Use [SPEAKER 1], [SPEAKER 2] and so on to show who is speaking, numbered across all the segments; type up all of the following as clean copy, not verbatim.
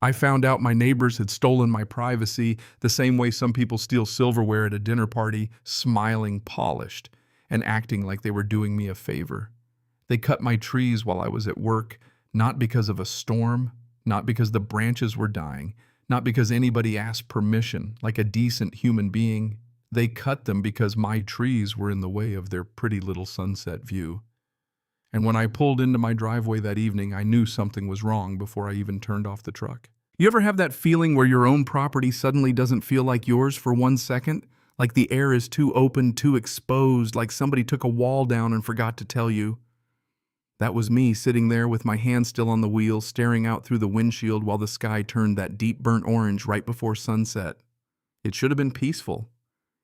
[SPEAKER 1] I found out my neighbors had stolen my privacy the same way some people steal silverware at a dinner party, smiling polished and acting like they were doing me a favor. They cut my trees while I was at work, not because of a storm, not because the branches were dying, not because anybody asked permission, like a decent human being. They cut them because my trees were in the way of their pretty little sunset view. And when I pulled into my driveway that evening, I knew something was wrong before I even turned off the truck. You ever have that feeling where your own property suddenly doesn't feel like yours for 1 second? Like the air is too open, too exposed, like somebody took a wall down and forgot to tell you? That was me sitting there with my hand still on the wheel, staring out through the windshield while the sky turned that deep burnt orange right before sunset. It should have been peaceful.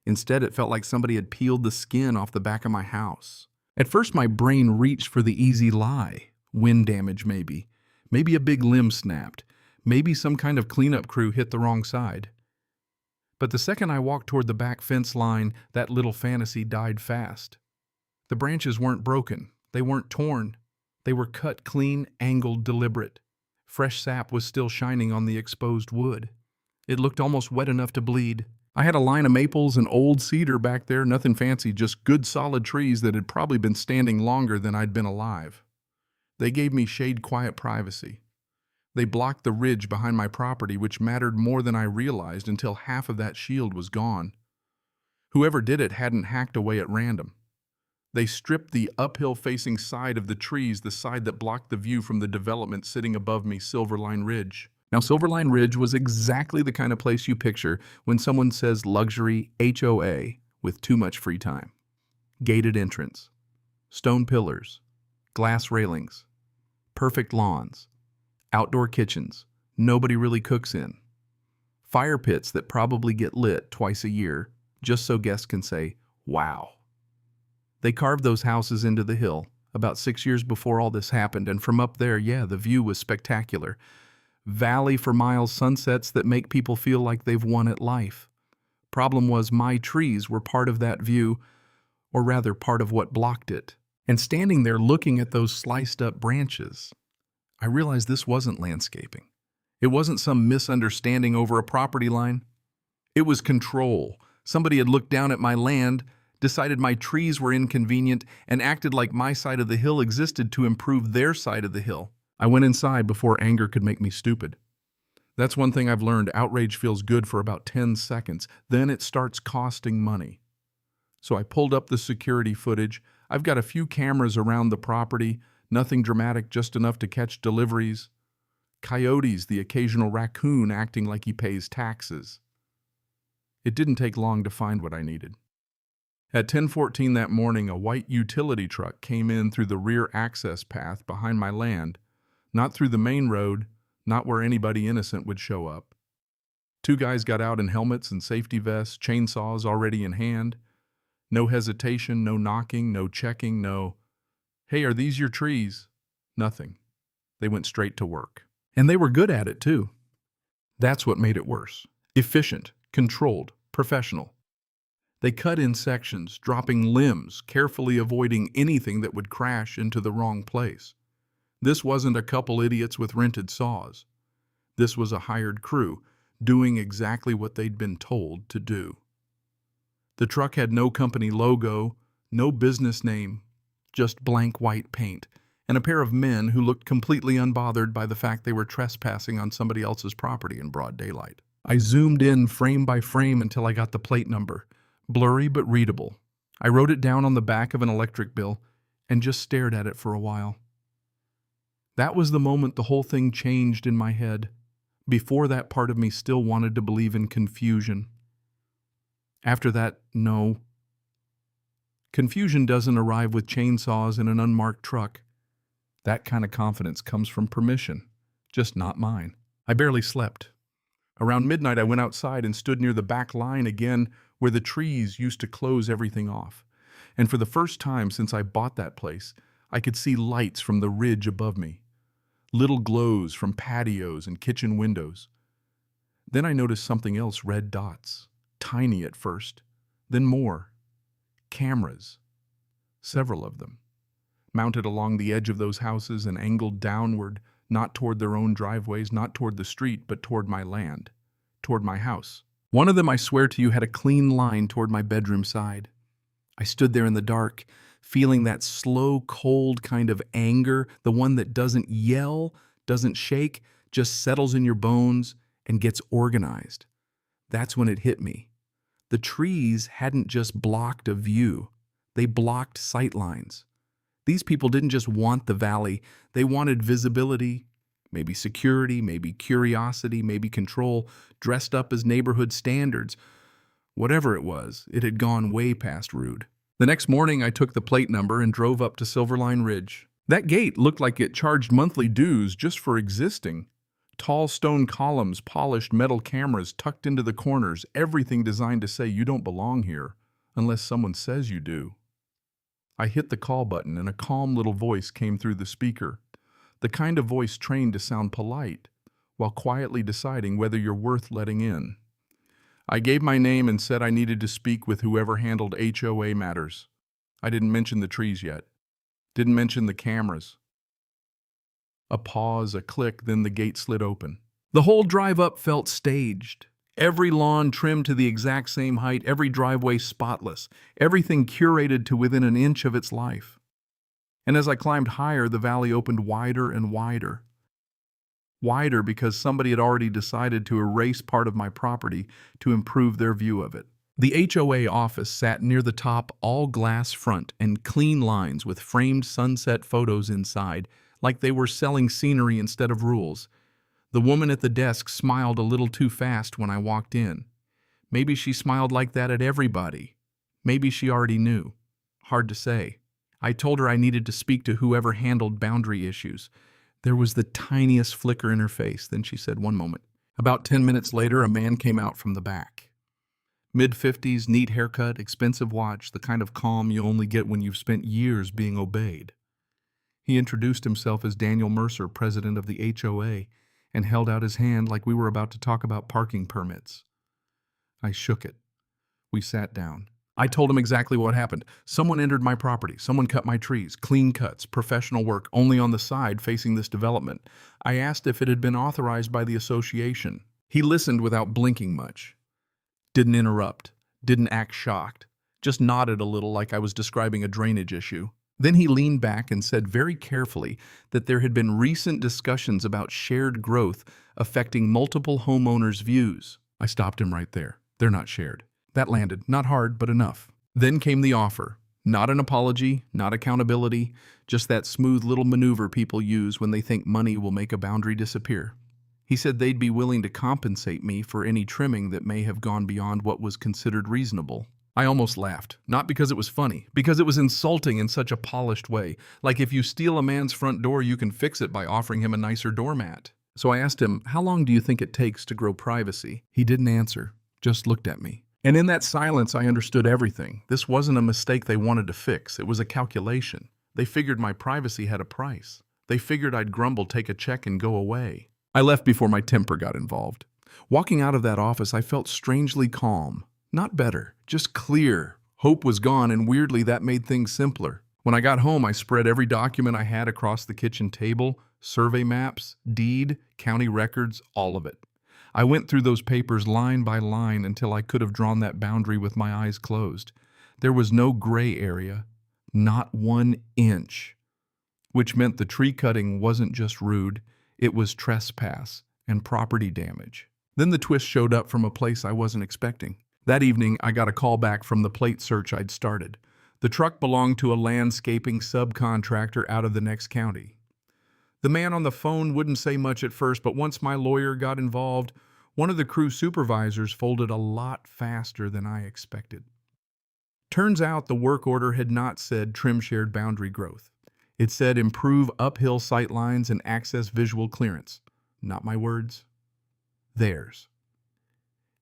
[SPEAKER 1] Instead, it felt like somebody had peeled the skin off the back of my house. At first, my brain reached for the easy lie. Wind damage, maybe. Maybe a big limb snapped. Maybe some kind of cleanup crew hit the wrong side. But the second I walked toward the back fence line, that little fantasy died fast. The branches weren't broken. They weren't torn. They were cut clean, angled, deliberate. Fresh sap was still shining on the exposed wood. It looked almost wet enough to bleed. I had a line of maples and old cedar back there, nothing fancy, just good solid trees that had probably been standing longer than I'd been alive. They gave me shade, quiet privacy. They blocked the ridge behind my property, which mattered more than I realized until half of that shield was gone. Whoever did it hadn't hacked away at random. They stripped the uphill-facing side of the trees, the side that blocked the view from the development sitting above me, Silverline Ridge. Now, Silverline Ridge was exactly the kind of place you picture when someone says luxury HOA with too much free time. Gated entrance, stone pillars, glass railings, perfect lawns, outdoor kitchens nobody really cooks in, fire pits that probably get lit twice a year just so guests can say, wow. They carved those houses into the hill about 6 years before all this happened, and from up there, yeah, the view was spectacular. Valley for miles, sunsets that make people feel like they've won at life. Problem was, my trees were part of that view, or rather part of what blocked it. And standing there looking at those sliced up branches, I realized this wasn't landscaping. It wasn't some misunderstanding over a property line. It was control. Somebody had looked down at my land, decided my trees were inconvenient, and acted like my side of the hill existed to improve their side of the hill. I went inside before anger could make me stupid. That's one thing I've learned. Outrage feels good for about 10 seconds. Then it starts costing money. So I pulled up the security footage. I've got a few cameras around the property, nothing dramatic, just enough to catch deliveries. Coyotes, the occasional raccoon acting like he pays taxes. It didn't take long to find what I needed. At 10:14 that morning, a white utility truck came in through the rear access path behind my land, not through the main road, not where anybody innocent would show up. 2 guys got out in helmets and safety vests, chainsaws already in hand. No hesitation, no knocking, no checking, no, "Hey, are these your trees?" Nothing. They went straight to work. And they were good at it, too. That's what made it worse. Efficient, controlled, professional. They cut in sections, dropping limbs, carefully avoiding anything that would crash into the wrong place. This wasn't a couple idiots with rented saws. This was a hired crew, doing exactly what they'd been told to do. The truck had no company logo, no business name, just blank white paint, and a pair of men who looked completely unbothered by the fact they were trespassing on somebody else's property in broad daylight. I zoomed in frame by frame until I got the plate number, blurry but readable. I wrote it down on the back of an electric bill and just stared at it for a while. That was the moment the whole thing changed in my head. Before that, part of me still wanted to believe in confusion. After that, no. Confusion doesn't arrive with chainsaws in an unmarked truck. That kind of confidence comes from permission, just not mine. I barely slept. Around midnight, I went outside and stood near the back line again, where the trees used to close everything off. And for the first time since I bought that place, I could see lights from the ridge above me. Little glows from patios and kitchen windows. Then I noticed something else, red dots. Tiny at first, then more. Cameras. Several of them. Mounted along the edge of those houses and angled downward, not toward their own driveways, not toward the street, but toward my land, toward my house. One of them, I swear to you, had a clean line toward my bedroom side. I stood there in the dark, feeling that slow, cold kind of anger, the one that doesn't yell, doesn't shake, just settles in your bones and gets organized. That's when it hit me. The trees hadn't just blocked a view, they blocked sight lines. These people didn't just want the valley, they wanted visibility, maybe security, maybe curiosity, maybe control, dressed up as neighborhood standards. Whatever it was, it had gone way past rude. The next morning, I took the plate number and drove up to Silverline Ridge. That gate looked like it charged monthly dues just for existing. Tall stone columns, polished metal cameras tucked into the corners, everything designed to say you don't belong here unless someone says you do. I hit the call button and a calm little voice came through the speaker. The kind of voice trained to sound polite while quietly deciding whether you're worth letting in. I gave my name and said I needed to speak with whoever handled HOA matters. I didn't mention the trees yet. Didn't mention the cameras. A pause, a click, then the gate slid open. The whole drive up felt staged. Every lawn trimmed to the exact same height, every driveway spotless, everything curated to within an inch of its life. And as I climbed higher, the valley opened wider and wider. Wider because somebody had already decided to erase part of my property to improve their view of it. The HOA office sat near the top, all glass front and clean lines with framed sunset photos inside, like they were selling scenery instead of rules. The woman at the desk smiled a little too fast when I walked in. Maybe she smiled like that at everybody. Maybe she already knew. Hard to say. I told her I needed to speak to whoever handled boundary issues. There was the tiniest flicker in her face. Then she said, "One moment." About 10 minutes later, a man came out from the back. Mid-50s, neat haircut, expensive watch, the kind of calm you only get when you've spent years being obeyed. He introduced himself as Daniel Mercer, president of the HOA, and held out his hand like we were about to talk about parking permits. I shook it. We sat down. I told him exactly what happened. Someone entered my property. Someone cut my trees. Clean cuts, professional work, only on the side facing this development. I asked if it had been authorized by the association. He listened without blinking much. Didn't interrupt. Didn't act shocked. Just nodded a little like I was describing a drainage issue. Then he leaned back and said very carefully that there had been recent discussions about shared growth affecting multiple homeowners' views. I stopped him right there. They're not shared. That landed, not hard, but enough. Then came the offer. Not an apology, not accountability, just that smooth little maneuver people use when they think money will make a boundary disappear. He said they'd be willing to compensate me for any trimming that may have gone beyond what was considered reasonable. I almost laughed, not because it was funny, because it was insulting in such a polished way. Like if you steal a man's front door, you can fix it by offering him a nicer doormat. So I asked him, "How long do you think it takes to grow privacy?" He didn't answer, just looked at me. And in that silence, I understood everything. This wasn't a mistake they wanted to fix. It was a calculation. They figured my privacy had a price. They figured I'd grumble, take a check, and go away. I left before my temper got involved. Walking out of that office, I felt strangely calm. Not better, just clear. Hope was gone, and weirdly, that made things simpler. When I got home, I spread every document I had across the kitchen table, survey maps, deed, county records, all of it. I went through those papers line by line until I could have drawn that boundary with my eyes closed. There was no gray area, not 1 inch, which meant the tree cutting wasn't just rude, it was trespass and property damage. Then the twist showed up from a place I wasn't expecting. That evening, I got a call back from the plate search I'd started. The truck belonged to a landscaping subcontractor out of the next county. The man on the phone wouldn't say much at first, but once my lawyer got involved, one of the crew supervisors folded a lot faster than I expected. Turns out the work order had not said trim shared boundary growth. It said improve uphill sight lines and access visual clearance. Not my words, theirs.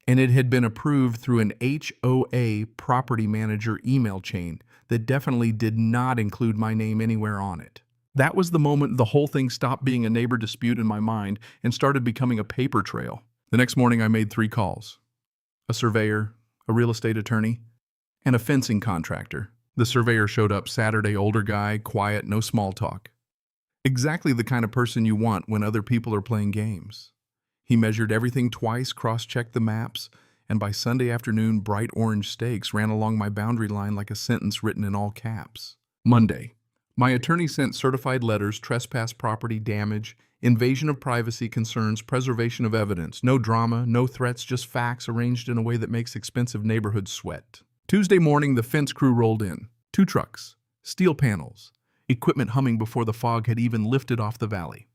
[SPEAKER 1] And it had been approved through an HOA property manager email chain that definitely did not include my name anywhere on it. That was the moment the whole thing stopped being a neighbor dispute in my mind and started becoming a paper trail. The next morning I made 3 calls. A surveyor, a real estate attorney, and a fencing contractor. The surveyor showed up Saturday, older guy, quiet, no small talk. Exactly the kind of person you want when other people are playing games. He measured everything twice, cross-checked the maps, and by Sunday afternoon, bright orange stakes ran along my boundary line like a sentence written in all caps. Monday. My attorney sent certified letters, trespass, property damage, invasion of privacy concerns, preservation of evidence. No drama, no threats, just facts arranged in a way that makes expensive neighborhoods sweat. Tuesday morning, the fence crew rolled in. 2 trucks, steel panels, equipment humming before the fog had even lifted off the valley.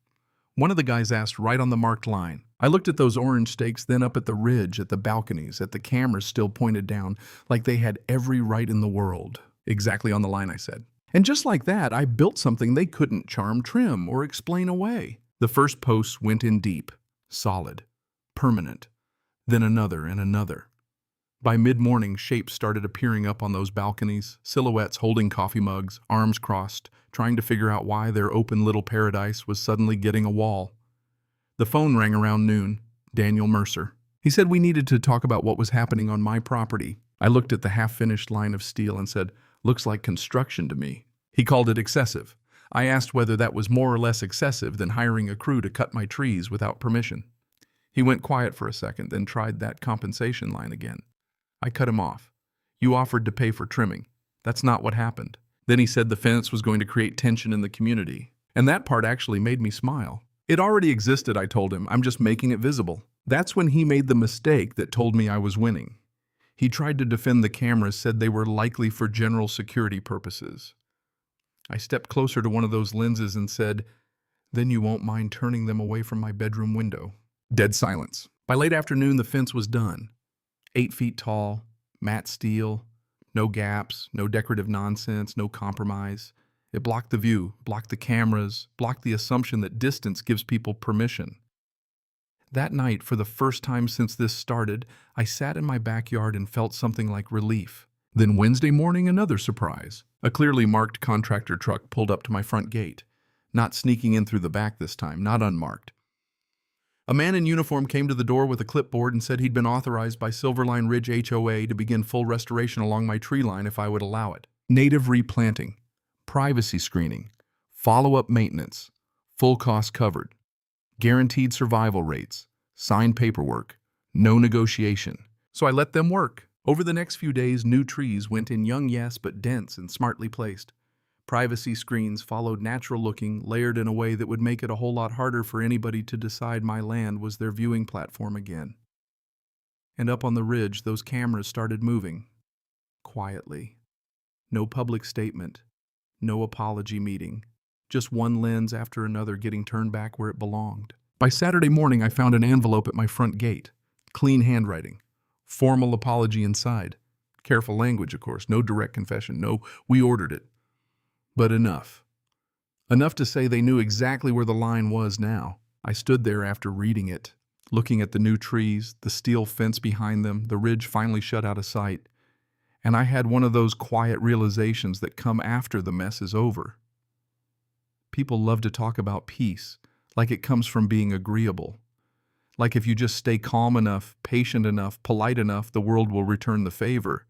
[SPEAKER 1] One of the guys asked right on the marked line. I looked at those orange stakes, then up at the ridge, at the balconies, at the cameras still pointed down, like they had every right in the world. Exactly on the line, I said. And just like that, I built something they couldn't charm, trim, or explain away. The first post went in deep, solid, permanent, then another and another. By mid-morning, shapes started appearing up on those balconies, silhouettes holding coffee mugs, arms crossed, trying to figure out why their open little paradise was suddenly getting a wall. The phone rang around noon. Daniel Mercer. He said we needed to talk about what was happening on my property. I looked at the half-finished line of steel and said, "Looks like construction to me." He called it excessive. I asked whether that was more or less excessive than hiring a crew to cut my trees without permission. He went quiet for a second, then tried that compensation line again. I cut him off. "You offered to pay for trimming. That's not what happened." Then he said the fence was going to create tension in the community. And that part actually made me smile. It already existed, I told him. I'm just making it visible. That's when he made the mistake that told me I was winning. He tried to defend the cameras, said they were likely for general security purposes. I stepped closer to one of those lenses and said, "Then you won't mind turning them away from my bedroom window." Dead silence. By late afternoon, the fence was done. 8 feet tall, matte steel, no gaps, no decorative nonsense, no compromise. It blocked the view, blocked the cameras, blocked the assumption that distance gives people permission. That night, for the first time since this started, I sat in my backyard and felt something like relief. Then Wednesday morning, another surprise. A clearly marked contractor truck pulled up to my front gate. Not sneaking in through the back this time, not unmarked. A man in uniform came to the door with a clipboard and said he'd been authorized by Silverline Ridge HOA to begin full restoration along my tree line if I would allow it. Native replanting, privacy screening, follow-up maintenance, full cost covered, guaranteed survival rates, signed paperwork, no negotiation. So I let them work. Over the next few days, new trees went in, young yes, but dense and smartly placed. Privacy screens followed natural-looking, layered in a way that would make it a whole lot harder for anybody to decide my land was their viewing platform again. And up on the ridge, those cameras started moving. Quietly. No public statement. No apology meeting. Just one lens after another getting turned back where it belonged. By Saturday morning, I found an envelope at my front gate. Clean handwriting. Formal apology inside. Careful language, of course. No direct confession. No, we ordered it. But enough. Enough to say they knew exactly where the line was now. I stood there after reading it, looking at the new trees, the steel fence behind them, the ridge finally shut out of sight. And I had one of those quiet realizations that come after the mess is over. People love to talk about peace, like it comes from being agreeable. Like if you just stay calm enough, patient enough, polite enough, the world will return the favor.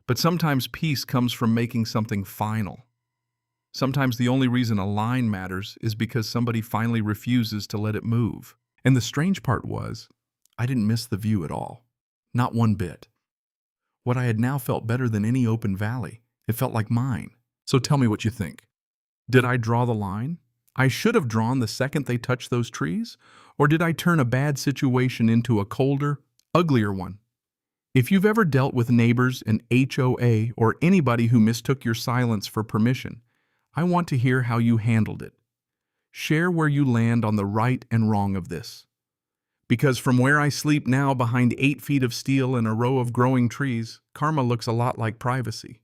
[SPEAKER 1] But sometimes peace comes from making something final. Sometimes the only reason a line matters is because somebody finally refuses to let it move. And the strange part was, I didn't miss the view at all. Not one bit. What I had now felt better than any open valley. It felt like mine. So tell me what you think. Did I draw the line? I should have drawn the second they touched those trees? Or did I turn a bad situation into a colder, uglier one? If you've ever dealt with neighbors, an HOA, or anybody who mistook your silence for permission, I want to hear how you handled it. Share where you land on the right and wrong of this. Because from where I sleep now behind 8 feet of steel and a row of growing trees, karma looks a lot like privacy.